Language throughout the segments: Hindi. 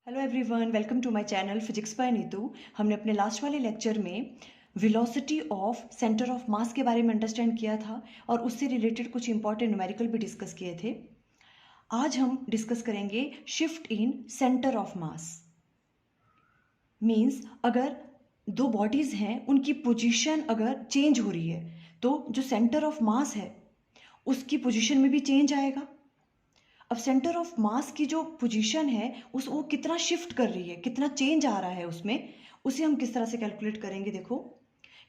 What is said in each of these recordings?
Hello everyone, welcome to my channel physics by Neetu. हमने अपने लास्ट वाले लेक्चर में velocity of centre of mass के बारे में अंडरस्टैंड किया था और उससे रिलेटेड कुछ इंपॉर्टेंट न्यूमेरिकल भी डिस्कस किए थे। आज हम डिस्कस करेंगे shift in centre of mass. Means अगर दो बॉडीज़ हैं, उनकी पोजीशन अगर चेंज हो रही है तो जो सेंटर ऑफ मास है उसकी पोजीशन में भी चेंज आएगा। अब सेंटर ऑफ मास की जो पोजीशन है वो कितना शिफ्ट कर रही है, कितना चेंज आ रहा है उसमें, उसे हम किस तरह से कैलकुलेट करेंगे। देखो,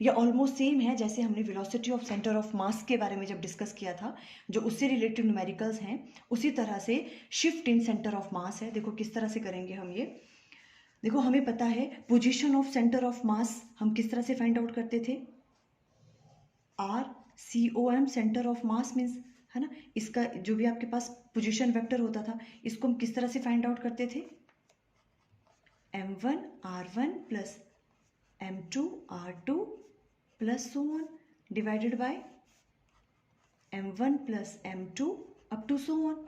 ये ऑलमोस्ट सेम है जैसे हमने velocity of centre of mass के बारे में जब डिस्कस किया था, जो उससे रिलेटेड न्यूमेरिकल्स हैं, उसी तरह से शिफ्ट इन सेंटर ऑफ मास है। देखो किस तरह से करेंगे हम ये। देखो, हमें पता है पोजीशन ऑफ सेंटर ऑफ मास हम किस तरह से फाइंड आउट करते थे। RCOM centre of mass means, है ना, इसका जो भी आपके पास पोजीशन वेक्टर होता था, इसको हम किस तरह से फाइंड आउट करते थे। M1 R1 plus M2 R2 plus so on divided by M1 plus M2 up to so on.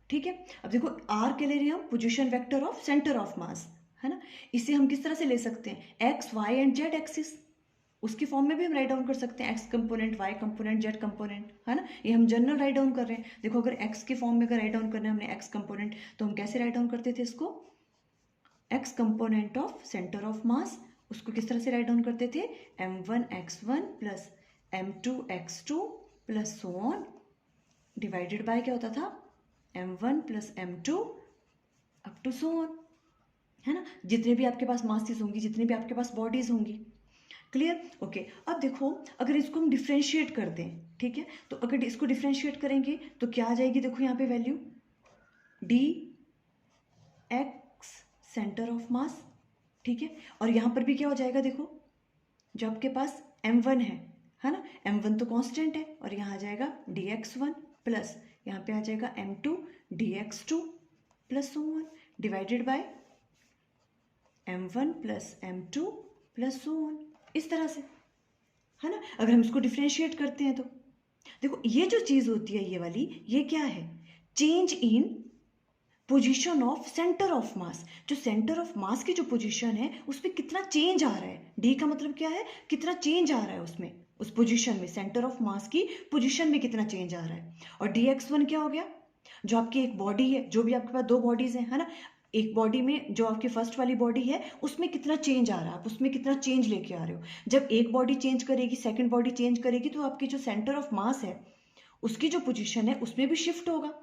ठीक है, अब देखो R के ले रहे हैं हम position vector of centre of मास, है ना। इसे हम किस तरह से ले सकते हैं, X Y and Z axis, उसकी फॉर्म में भी हम राइट डाउन कर सकते हैं, X component, Y component, Z component, है ना। ये हम जनरल राइट डाउन कर रहे हैं। देखो, अगर एक्स के फॉर्म में अगर राइट डाउन करना है हमने एक्स कंपोनेंट, तो हम कैसे राइट डाउन करते थे इसको, x component of centre of मास। उसको किस तरह से राइट डाउन करते थे, M1 X1 plus M2 X2 plus so on divided by क्या होता था, M1 plus M2 up to so on, है ना। जितने भी आपके पास मासेस होंगी, जितने भी आपके पास बॉडीज होंगी। Clear, okay. अब देखो, अगर इसको हम डिफ्रेंशिएट कर दें, ठीक है, तो अगर इसको डिफ्रेंशिएट करेंगे तो क्या आ जाएगी, देखो यहाँ पे वैल्यू dx सेंटर ऑफ मास, ठीक है। और यहाँ पर भी क्या हो जाएगा, देखो जो आपके पास M1 है ना, M1 तो कांस्टेंट है, और यहाँ आ जाएगा dx1 प्लस यहाँ पे आ जाएगा M2 dx2 plus so on divided by M1 plus M2 plus so on, इस तरह से, है ना। अगर हम इसको डिफ्रेंशिएट करते हैं तो देखो, ये जो चीज होती है ये वाली, ये क्या है, change in position of centre of मास। जो सेंटर ऑफ मास की जो पोजीशन है उसमें कितना चेंज आ रहा है, डी का मतलब क्या है, कितना चेंज आ रहा है उसमें, उस पोजीशन में, सेंटर ऑफ मास की पोजीशन में कितना चेंज आ रहा है। और dx1 क्या हो गया, जो आपकी एक बॉडी है, जो भी आपके पास दो बॉडीज है ना, एक बॉडी में जो आपकी फर्स्ट वाली बॉडी है उसमें कितना चेंज आ रहा है, आप उसमें कितना चेंज लेके आ रहे हो। जब एक बॉडी चेंज करेगी, सेकंड बॉडी चेंज करेगी, तो आपकी जो सेंटर ऑफ मास है उसकी जो पोजीशन है उसमें भी शिफ्ट होगा,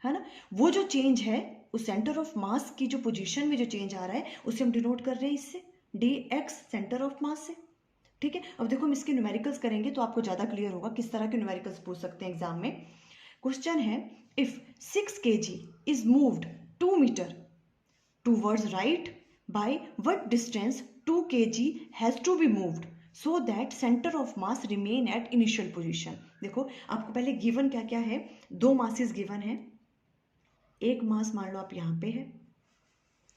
है ना। वो जो चेंज है उस सेंटर ऑफ मास की जो पोजीशन में जो चेंज आ रहा है उसे हम डिनोट कर रहे हैं इससे, dx सेंटर ऑफ मास से। ठीक है, अब देखो हम इसके न्यूमेरिकल्स करेंगे तो आपको ज्यादा क्लियर होगा किस तरह के न्यूमेरिकल्स पूछ सकते हैं एग्जाम में। क्वेश्चन है, if 6 kg is moved 2 metre towards right, by what distance 2 kg has to be moved so that center of mass remain at initial position। देखो, आपको पहले गिवन क्या क्या है, दो मासेस गिवन है। एक मास मान लो आप यहाँ पे है,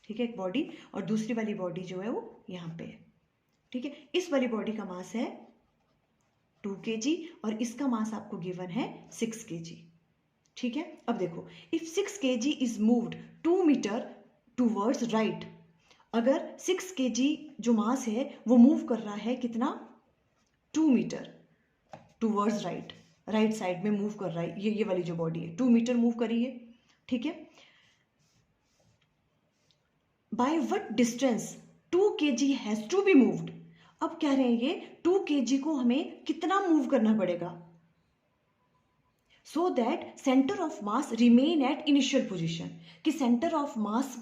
ठीक है, एक बॉडी, और दूसरी वाली बॉडी जो है वो यहाँ पे है, ठीक है। इस वाली बॉडी का मास है 2 kg और इसका मास आपको गिवन है 6 kg, ठीक है। अब देखो, if 6 kg is moved 2 metre towards right, अगर 6 kg जो मास है वो मूव कर रहा है कितना, 2 metre towards right, right side में मूव कर रहा है, ये वाली जो बॉडी है 2 मीटर मूव करी है, ठीक है। By what distance 2 kg has to be moved. अब कह रहे हैं ये 2 kg को हमें कितना मूव करना पड़ेगा, सो that centre of mass remain at initial position, कि सेंटर ऑफ मास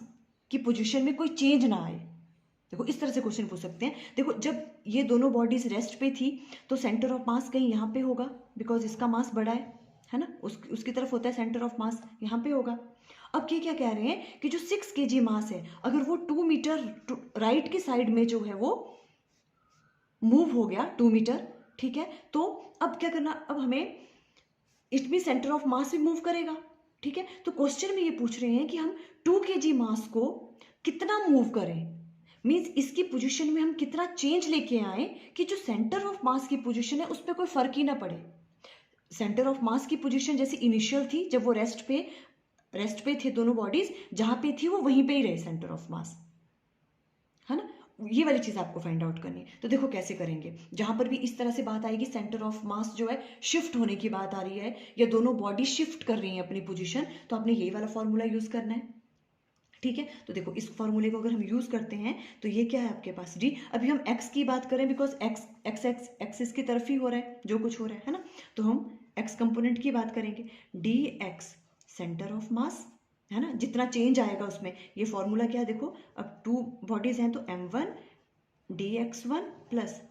की पोजीशन में कोई चेंज ना आए। देखो, इस तरह से क्वेश्चन पूछ सकते हैं। देखो, जब ये दोनों बॉडीज रेस्ट पे थी तो सेंटर ऑफ मास कहीं यहाँ पे होगा, बिकॉज इसका मास बड़ा है ना, उसकी तरफ होता है सेंटर ऑफ मास, यहाँ पे होगा। अब ये क्या कह रहे हैं कि जो 6 kg मास है, अगर वो 2 मीटर राइट की साइड में जो है वो मूव हो गया 2 मीटर, ठीक है, तो अब क्या करना, अब हमें इट भी सेंटर ऑफ मास भी मूव करेगा, ठीक है। तो क्वेश्चन में ये पूछ रहे हैं कि हम 2 kg मास को कितना मूव करें, मींस इसकी पोजीशन में हम कितना चेंज लेके आए कि जो सेंटर ऑफ मास की पोजीशन है उस पर कोई फर्क ही ना पड़े। सेंटर ऑफ मास की पोजीशन जैसे इनिशियल थी, जब वो रेस्ट पे रेस्ट पे थे दोनों बॉडीज, जहां पे थी वो वहीं पे ही रहे सेंटर ऑफ मास, है ना। ये वाली चीज आपको फाइंड आउट करनी है। तो देखो कैसे करेंगे, जहां पर भी इस तरह से बात आएगी, सेंटर ऑफ मास जो है शिफ्ट होने की बात आ रही है या दोनों बॉडी शिफ्ट कर रही हैं अपनी पोजीशन, तो आपने यही वाला फॉर्मूला यूज करना है, ठीक है। तो देखो इस फॉर्मूले को अगर हम यूज करते हैं तो ये क्या है आपके पास डी, अभी हम एक्स की बात करें because x x x axis की तरफ ही हो रहा है जो कुछ हो रहा है ना, तो हम एक्स कंपोनेंट की बात करेंगे, डी एक्स सेंटर ऑफ मास, है ना, जितना चेंज आएगा उसमें, ये फॉर्मूला क्या है देखो, अब टू बॉडीज हैं तो m1 dx1 plus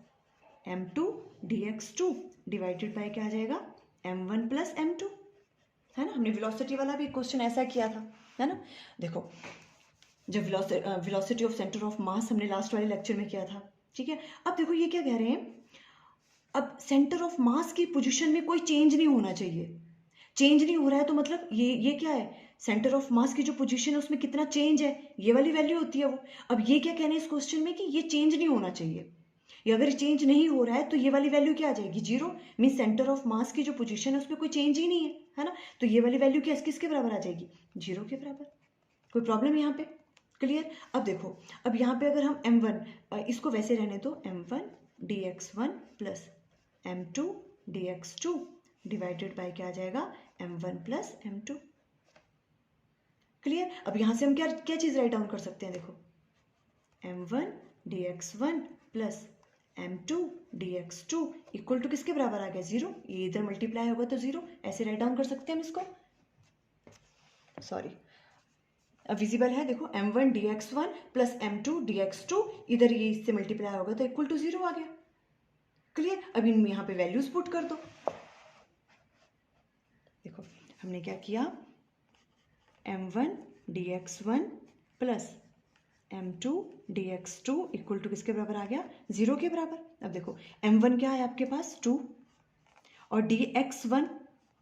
m2 dx2 divided by क्या आ जाएगा m1 प्लस m2, है ना। हमने वेलोसिटी वाला भी क्वेश्चन ऐसा किया था, है ना। देखो जब वेलोसिटी ऑफ सेंटर ऑफ मास हमने लास्ट वाले लेक्चर में किया था, ठीक है। अब देखो ये क्या कह रहे हैं, अब सेंटर ऑफ मास की पोजीशन में कोई चेंज नहीं होना चाहिए, चेंज नहीं हो रहा है तो मतलब ये क्या है, सेंटर ऑफ मास की जो पोजीशन है उसमें कितना चेंज है, ये वाली वैल्यू होती है वो। अब ये क्या कहना है इस क्वेश्चन में कि ये चेंज नहीं होना चाहिए, या अगर चेंज नहीं हो रहा है तो ये वाली वैल्यू क्या आ जाएगी, जीरो, मीन सेंटर ऑफ मास की जो पोजीशन है उसमें कोई चेंज ही नहीं है ना, तो ये वाली वैल्यू क्या किसके बराबर आ जाएगी, जीरो के बराबर। कोई प्रॉब्लम यहाँ पे, क्लियर। अब देखो, अब यहाँ पे अगर हम m1 इसको वैसे रहने दो, m1 dx1 plus m2 dx2 divided by क्या आ जाएगा m1 प्लस m2, क्लियर। अब यहां से हम क्या क्या चीज राइट डाउन कर सकते हैं, देखो m1 dx1 plus m2 dx2 equal to किसके बराबर आ गया, जीरो, ये इधर मल्टीप्लाई होगा तो जीरो, ऐसे राइट डाउन कर सकते हैं हम इसको, सॉरी अब विजिबल है, देखो m1 dx1 plus m2 dx2, इधर ये इससे मल्टीप्लाई होगा तो इक्वल टू जीरो आ गया, क्लियर। अब इन यहाँ पे वैल्यूज पुट कर दो, देखो हमने क्या किया, m1 dx1 plus m2 dx2 equal to किसके बराबर आ गया, जीरो के बराबर। अब देखो m1 क्या है आपके पास 2 और dx1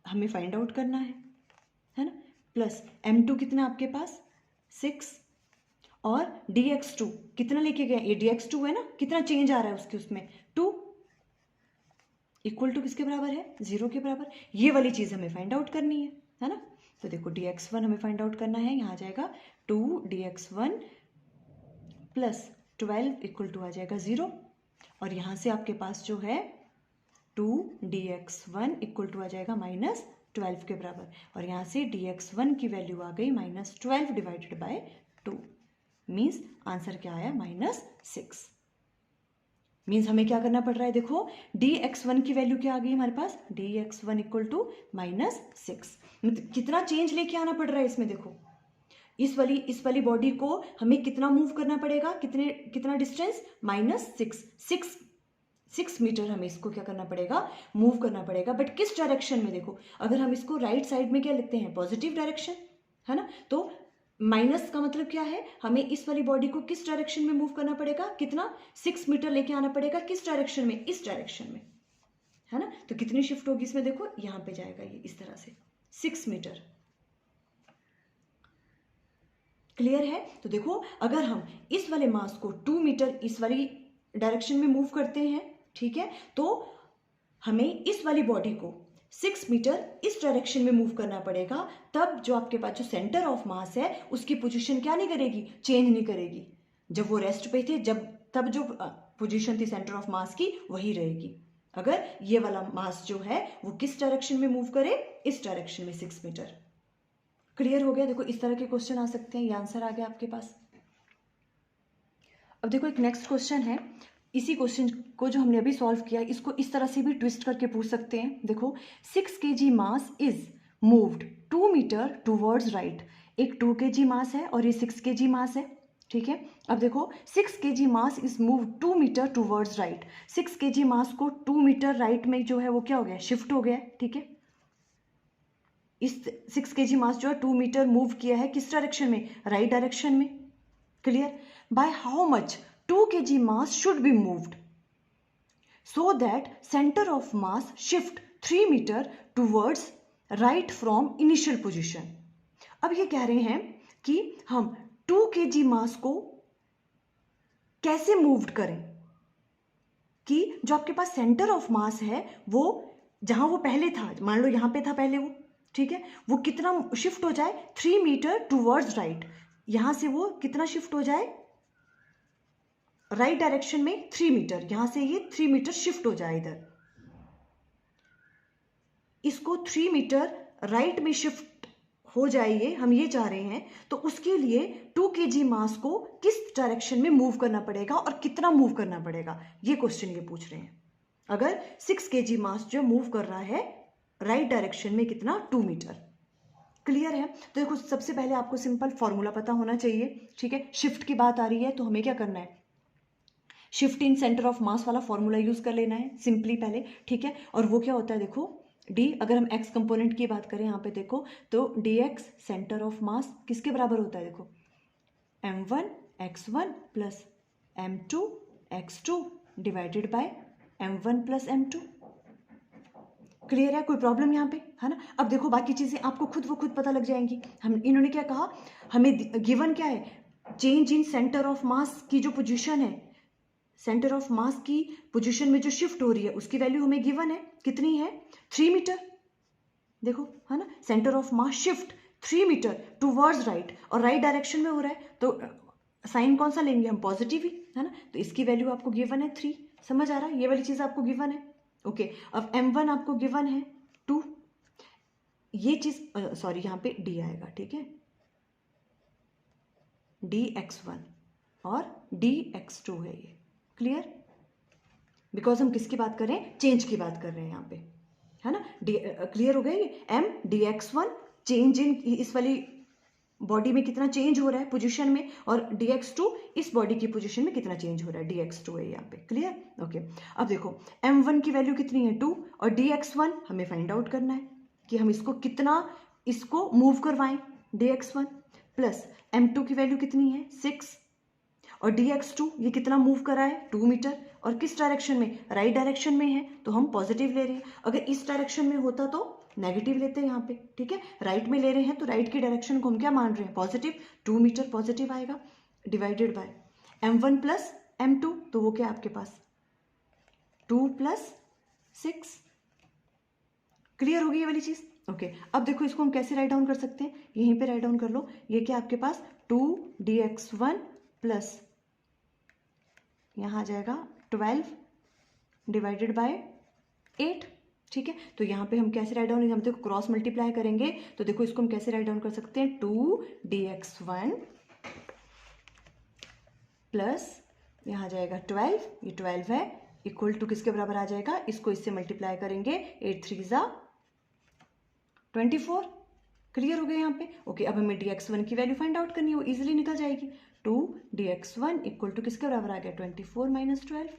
हमें फाइंड आउट करना है ना, प्लस m2 कितना आपके पास 6 और dx2 कितना लेके गए, ये dx2 है ना, कितना चेंज आ रहा है उसके उसमें 2 इक्वल टू किसके बराबर है, जीरो के बराबर। ये वाली चीज हमें फाइंड आउट करनी है ना। तो देखो dx1 हमें फाइंड आउट करना है, यहाँ आ जाएगा 2 dx1 प्लस 12 इक्वल टू आ जाएगा जीरो, और यहाँ से आपके पास जो है 2 dx1 इक्वल टू आ जाएगा माइनस 12 के बराबर, और यहाँ से dx1 की वैल्यू आ गई minus 12 divided by 2, means answer क्या आया -6। मीन्स हमें क्या करना पड़ रहा है, देखो dx1 की वैल्यू क्या आ गई हमारे पास, dx1 इक्वल टू -6, मतलब कितना चेंज लेके आना पड़ रहा है इसमें, देखो इस वाली बॉडी को हमें कितना मूव करना पड़ेगा, कितना डिस्टेंस -6 मीटर हमें इसको क्या करना पड़ेगा, मूव करना पड़ेगा, बट किस डायरेक्शन में, देखो अगर हम इसको राइट साइड में क्या लिखते हैं, पॉजिटिव डायरेक्शन, है ना, तो माइनस का मतलब क्या है, हमें इस वाली बॉडी को किस डायरेक्शन में मूव करना पड़ेगा, कितना 6 मीटर लेके आना पड़ेगा, किस डायरेक्शन में, इस डायरेक्शन में, है ना। तो कितनी शिफ्ट होगी इसमें, देखो यहां पे जाएगा ये इस तरह से 6 मीटर, क्लियर है। तो देखो अगर हम इस वाले मास को 2 मीटर इस वाली डायरेक्शन में मूव करते हैं, ठीक है, तो हमें इस वाली बॉडी को 6 मीटर इस डायरेक्शन में मूव करना पड़ेगा, तब जो आपके पास जो सेंटर ऑफ मास है उसकी पोजीशन क्या नहीं करेगी, चेंज नहीं करेगी, जब वो रेस्ट पे थे तब जो पोजीशन थी सेंटर ऑफ मास की वही रहेगी, अगर ये वाला मास जो है वो किस डायरेक्शन में मूव करे, इस डायरेक्शन में 6 मीटर, क्लियर हो गया। देखो इस तरह के क्वेश्चन आ सकते हैं, ये आंसर आ गया आपके पास। अब देखो एक नेक्स्ट क्वेश्चन है, इसी क्वेश्चन को जो हमने अभी सॉल्व किया इसको इस तरह से भी ट्विस्ट करके पूछ सकते हैं। देखो 6 kg mass is moved 2 metre towards right, एक 2 kg मास है और ये 6 kg मास है, ठीक है। अब देखो 6 kg mass is moved 2 metre towards right, 6 kg mass को 2 मीटर राइट में जो है वो क्या हो गया, शिफ्ट हो गया, ठीक है। इस 6 kg मास जो है 2 मीटर मूव किया है, किस डायरेक्शन में, राइट डायरेक्शन में, clear. By how much 2 kg mass should be moved so that centre of mass shift 3 metre towards right from initial position. अब ये कह रहे हैं कि हम 2 kg मास को कैसे मूव्ड करें, कि जो आपके पास सेंटर ऑफ मास है वो जहां वो पहले था, मान लो यहां पे था पहले वो, ठीक है, वो कितना शिफ्ट हो जाए, 3 मीटर टूवर्ड्स राइट, यहां से वो कितना शिफ्ट हो जाए राइट डायरेक्शन में 3 मीटर, यहां से ये 3 मीटर शिफ्ट हो जाए इधर, इसको 3 मीटर राइट में शिफ्ट हो जाइए, हम ये चाह रहे हैं, तो उसके लिए 2 kg मास को किस डायरेक्शन में मूव करना पड़ेगा और कितना मूव करना पड़ेगा, ये क्वेश्चन ये पूछ रहे हैं। अगर 6 kg मास जो मूव कर रहा है राइट डायरेक्शन में कितना, 2 मीटर। क्लियर है? तो देखो सबसे पहले आपको सिंपल फॉर्मूला पता होना चाहिए, ठीक है। शिफ्ट की बात आ रही है तो हमें क्या करना है, शिफ्ट इन सेंटर ऑफ मास वाला फॉर्मूला यूज कर लेना है सिंपली पहले, ठीक है। और वो क्या होता है, देखो डी, अगर हम एक्स कंपोनेंट की बात करें यहाँ पे देखो, तो डी एक्स सेंटर ऑफ मास किसके बराबर होता है, देखो m1 x1 plus m2 x2 divided by m1 plus m2। Clear है? कोई प्रॉब्लम यहाँ पे है ना? अब देखो बाकी चीजें आपको खुद व खुद पता लग जाएंगी। हम इन्होंने क्या कहा, हमें गिवन क्या है, चेंज इन सेंटर ऑफ मास की जो पोजीशन है, सेंटर ऑफ मास की पोजीशन में जो शिफ्ट हो रही है उसकी वैल्यू हमें गिवन है, कितनी है, 3 मीटर। देखो है ना, centre of mass shift 3 metre towards right, और राइट डायरेक्शन में हो रहा है तो साइन कौन सा लेंगे हम, पॉजिटिव ही, है ना। तो इसकी वैल्यू आपको गिवन है 3, समझ आ रहा है, ये वाली चीज आपको गिवन है। ओके, अब m1 आपको गिवन है 2, ये चीज सॉरी यहाँ पे d आएगा, ठीक है, dx1 और dx2 है ये। क्लियर? बिकॉज हम किसकी बात कर रहे हैं, चेंज की बात कर रहे हैं यहाँ पे, है ना। क्लियर हो गया ये, m dx1 चेंज इन इस वाली बॉडी में कितना चेंज हो रहा है पोजीशन में, और dx2 इस बॉडी की पोजीशन में कितना चेंज हो रहा है, dx2 है यहाँ पे। क्लियर? ओके, अब देखो m1 की वैल्यू कितनी है 2, और dx1 हमें फाइंड आउट करना है कि हम इसको कितना, इसको मूव करवाएं, dx1 प्लस m2 की वैल्यू कितनी है 6, और dx2 ये कितना मूव करा है 2 मीटर, और किस डायरेक्शन में, राइट डायरेक्शन में है तो हम पॉजिटिव ले रहे हैं, अगर इस डायरेक्शन में होता तो नेगेटिव लेते हैं यहाँ पे, ठीक है। राइट में ले रहे हैं तो राइट की डायरेक्शन को हम क्या मान रहे हैं, पॉजिटिव, 2 मीटर पॉजिटिव आएगा, divided by m1 plus m2, तो वो क्या आपके पास 2 प्लस 6। क्लियर होगी ये वाली चीज? ओके, अब देखो इसको हम कैसे राइट डाउन कर सकते हैं, यहीं पे राइट डाउन कर लो, ये क्या आपके पास 2 dx1 प्लस यहाँ आ जाएगा 12 डिवाइडेड बाय 8, ठीक है। तो यहाँ पे हम कैसे राइट डाउन, हम देखो क्रॉस मल्टीप्लाई करेंगे तो देखो इसको हम कैसे राइट डाउन कर सकते हैं, 2 dx1 प्लस यहाँ आ जाएगा 12, ये 12 है, इक्वल टू किसके बराबर आ जाएगा, इसको इससे मल्टीप्लाई करेंगे, 8 3 जा 24। क्लियर हो गया यहाँ पे? ओके, अब हमें dx1 की वैल्यू फाइंड आउट करनी है, वो इजीली निकल जाएगी, 2 dx1 इक्वल टू किसके बराबर आ गया, 24 माइनस 12,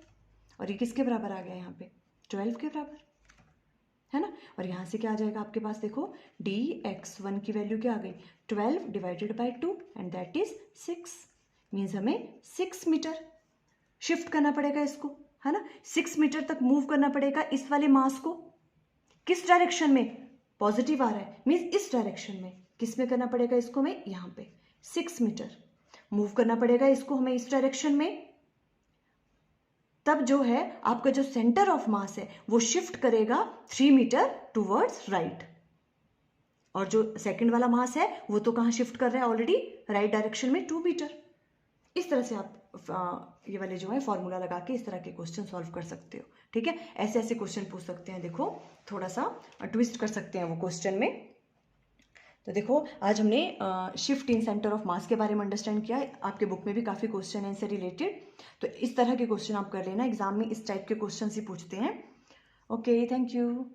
और ये किसके बराबर आ गया यहाँ पे, 12 के बराबर, है ना। और यहाँ से क्या आ जाएगा आपके पास, देखो dx1 की वैल्यू क्या आ गई, 12 divided by 2 and that is 6, means हमें 6 मीटर शिफ्ट करना पड़ेगा इसको, है ना। 6 मीटर तक मूव करना पड़ेगा इस वाले मास को, किस डायरेक्शन में, पॉजिटिव आ रहा है, मीन्स इस डायरेक्शन में, किस में करना पड़ेगा इसको, में यहाँ पे 6 मीटर मूव करना पड़ेगा इसको हमें इस डायरेक्शन में, तब जो है आपका जो सेंटर ऑफ मास है वो शिफ्ट करेगा 3 मीटर टूवर्ड्स राइट, और जो सेकंड वाला मास है वो तो कहाँ शिफ्ट कर रहा है ऑलरेडी, राइट डायरेक्शन में 2 मीटर। इस तरह से आप ये वाले जो है फॉर्मूला लगा के इस तरह के क्वेश्चन सॉल्व कर सकते हो, ठीक है। ऐसे ऐसे क्वेश्चन पूछ सकते हैं, देखो थोड़ा सा ट्विस्ट कर सकते हैं वो क्वेश्चन में। तो देखो आज हमने shift in centre of mass के बारे में अंडरस्टैंड किया, आपके बुक में भी काफ़ी क्वेश्चन है इनसे रिलेटेड, तो इस तरह के क्वेश्चन आप कर लेना, एग्जाम में इस टाइप के क्वेश्चन ही पूछते हैं। Okay, thank you.